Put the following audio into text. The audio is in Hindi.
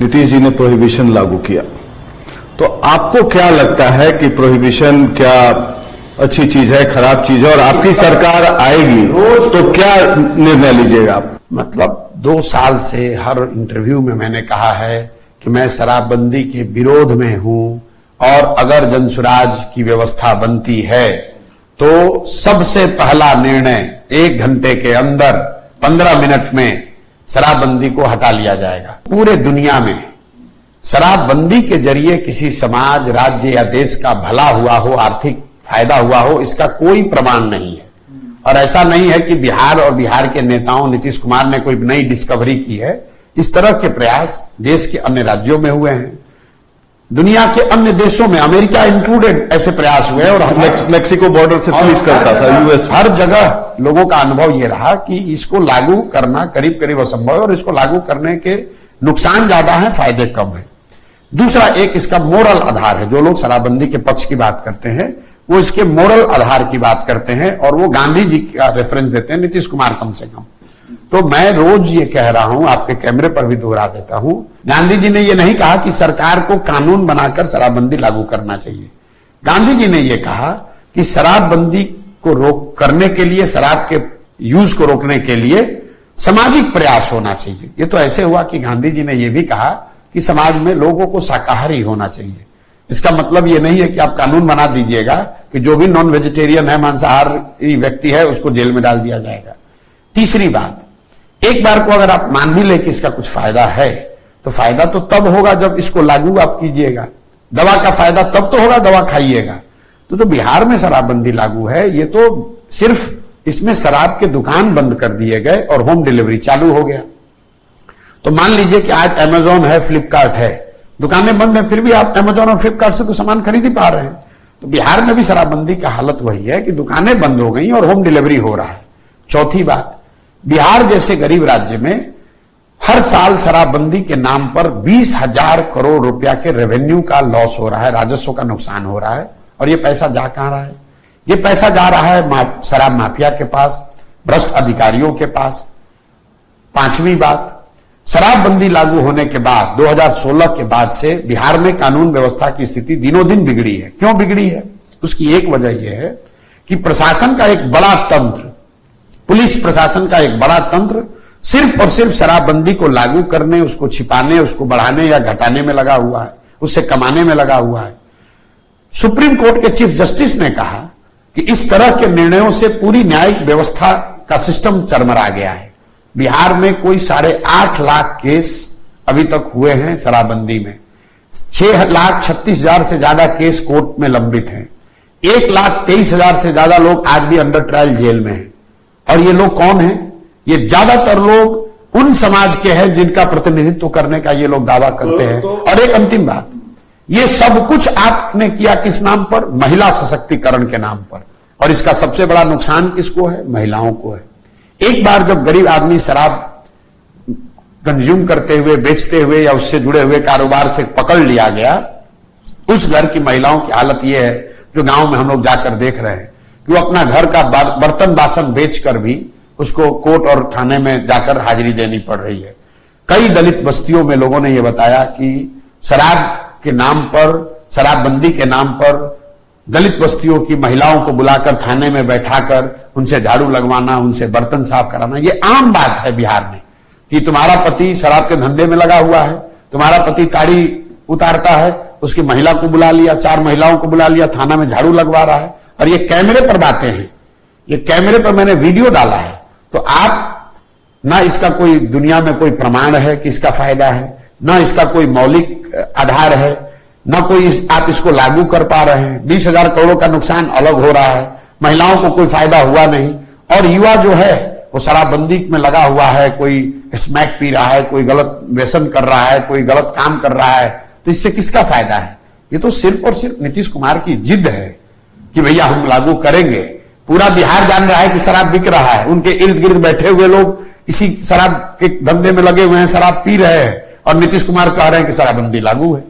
नीतीश जी ने प्रोहिबिशन लागू किया, तो आपको क्या लगता है कि प्रोहिबिशन क्या अच्छी चीज है, खराब चीज है, और आपकी सरकार आएगी तो क्या निर्णय लीजिएगा आप? मतलब 2 साल से हर इंटरव्यू में मैंने कहा है कि मैं शराबबंदी के विरोध में हूं, और अगर जनसुराज की व्यवस्था बनती है तो सबसे पहला निर्णय 1 घंटे के अंदर 15 मिनट में शराबबंदी को हटा लिया जाएगा। पूरे दुनिया में शराबबंदी के जरिए किसी समाज, राज्य या देश का भला हुआ हो, आर्थिक फायदा हुआ हो, इसका कोई प्रमाण नहीं है। और ऐसा नहीं है कि बिहार और बिहार के नेताओं, नीतीश कुमार ने कोई नई डिस्कवरी की है। इस तरह के प्रयास देश के अन्य राज्यों में हुए हैं, दुनिया के अन्य देशों में, अमेरिका इंक्लूडेड, ऐसे प्रयास हुए। और मेक्सिको बॉर्डर से पुलिस करता था, यूएस, हर जगह लोगों का अनुभव यह रहा कि इसको लागू करना करीब करीब असंभव है, और इसको लागू करने के नुकसान ज्यादा है, फायदे कम है। दूसरा, एक इसका मोरल आधार है। जो लोग शराबबंदी के पक्ष की बात करते हैं वो इसके मोरल आधार की बात करते हैं, और वो गांधी जी का रेफरेंस देते हैं, नीतीश कुमार कम से कम। तो मैं रोज ये कह रहा हूं, आपके कैमरे पर भी दोहरा देता हूं, गांधी जी ने ये नहीं कहा कि सरकार को कानून बनाकर शराबबंदी लागू करना चाहिए। गांधी जी ने ये कहा कि शराबबंदी को रोक करने के लिए, शराब के यूज को रोकने के लिए सामाजिक प्रयास होना चाहिए। ये तो ऐसे हुआ कि गांधी जी ने यह भी कहा कि समाज में लोगों को शाकाहारी होना चाहिए। इसका मतलब ये नहीं है कि आप कानून बना दीजिएगा कि जो भी नॉन वेजिटेरियन है, मांसाहारी व्यक्ति है, उसको जेल में डाल दिया जाएगा। तीसरी बात, एक बार को अगर आप मान भी ले कि इसका कुछ फायदा है, तो फायदा तो तब होगा जब इसको लागू आप कीजिएगा। दवा का फायदा तब तो होगा, दवा खाइएगा। तो बिहार में शराबबंदी लागू है, ये तो सिर्फ इसमें शराब के दुकान बंद कर दिए गए और होम डिलीवरी चालू हो गया। तो मान लीजिए कि आज अमेजॉन है, फ्लिपकार्ट है, दुकानें बंद है, फिर भी आप अमेजॉन और फ्लिपकार्ट से तो सामान खरीद ही पा रहे हैं। तो बिहार में भी शराबबंदी का हालत वही है कि दुकानें बंद हो गई और होम डिलीवरी हो रहा है। चौथी बात, बिहार जैसे गरीब राज्य में हर साल शराबबंदी के नाम पर 20,000 करोड़ रुपया के रेवेन्यू का लॉस हो रहा है, राजस्व का नुकसान हो रहा है। और ये पैसा जा कहां रहा है? ये पैसा जा रहा है शराब माफिया के पास, भ्रष्ट अधिकारियों के पास। पांचवी बात, शराबबंदी लागू होने के बाद 2016 के बाद से बिहार में कानून व्यवस्था की स्थिति दिनों दिन बिगड़ी है। क्यों बिगड़ी है? उसकी एक वजह यह है कि प्रशासन का एक बड़ा तंत्र, पुलिस प्रशासन का एक बड़ा तंत्र सिर्फ और सिर्फ शराबबंदी को लागू करने, उसको छिपाने, उसको बढ़ाने या घटाने में लगा हुआ है, उससे कमाने में लगा हुआ है। सुप्रीम कोर्ट के चीफ जस्टिस ने कहा कि इस तरह के निर्णयों से पूरी न्यायिक व्यवस्था का सिस्टम चरमरा गया है। बिहार में कोई 8.5 लाख केस अभी तक हुए हैं शराबबंदी में। 6,36,000 से ज्यादा केस कोर्ट में लंबित हैं। 1,23,000 से ज्यादा लोग आज भी अंडर ट्रायल जेल में हैं। और ये लोग कौन हैं? ये ज्यादातर लोग उन समाज के हैं जिनका प्रतिनिधित्व करने का ये लोग दावा करते हैं। और एक अंतिम बात, ये सब कुछ आपने किया किस नाम पर? महिला सशक्तिकरण के नाम पर। और इसका सबसे बड़ा नुकसान किसको है? महिलाओं को है। एक बार जब गरीब आदमी शराब कंज्यूम करते हुए, बेचते हुए या उससे जुड़े हुए कारोबार से पकड़ लिया गया, उस घर की महिलाओं की हालत यह है, जो गांव में हम लोग जाकर देख रहे हैं, कि वो अपना घर का बर्तन बासन बेचकर भी उसको कोर्ट और थाने में जाकर हाजिरी देनी पड़ रही है। कई दलित बस्तियों में लोगों ने यह बताया कि शराब के नाम पर, शराबबंदी के नाम पर दलित बस्तियों की महिलाओं को बुलाकर थाने में बैठाकर उनसे झाड़ू लगवाना, उनसे बर्तन साफ कराना, ये आम बात है बिहार में। कि तुम्हारा पति शराब के धंधे में लगा हुआ है, तुम्हारा पति ताड़ी उतारता है, उसकी महिला को बुला लिया, 4 महिलाओं को बुला लिया, थाना में झाड़ू लगवा रहा है। और ये कैमरे पर बातें हैं, ये कैमरे पर मैंने वीडियो डाला है। तो आप ना, इसका कोई दुनिया में कोई प्रमाण है कि इसका फायदा है, ना इसका कोई मौलिक आधार है, ना कोई आप इसको लागू कर पा रहे हैं। 20,000 करोड़ का नुकसान अलग हो रहा है, महिलाओं को कोई फायदा हुआ नहीं। और युवा जो है वो शराबबंदी में लगा हुआ है, कोई स्मैक पी रहा है, कोई गलत व्यसन कर रहा है, कोई गलत काम कर रहा है। तो इससे किसका फायदा है? ये तो सिर्फ और सिर्फ नीतीश कुमार की जिद है कि भैया हम लागू करेंगे। पूरा बिहार जान रहा है कि शराब बिक रहा है, उनके इर्द गिर्द बैठे हुए लोग इसी शराब के धंधे में लगे हुए हैं, शराब पी रहे हैं, और नीतीश कुमार कह रहे हैं कि शराबबंदी लागू है।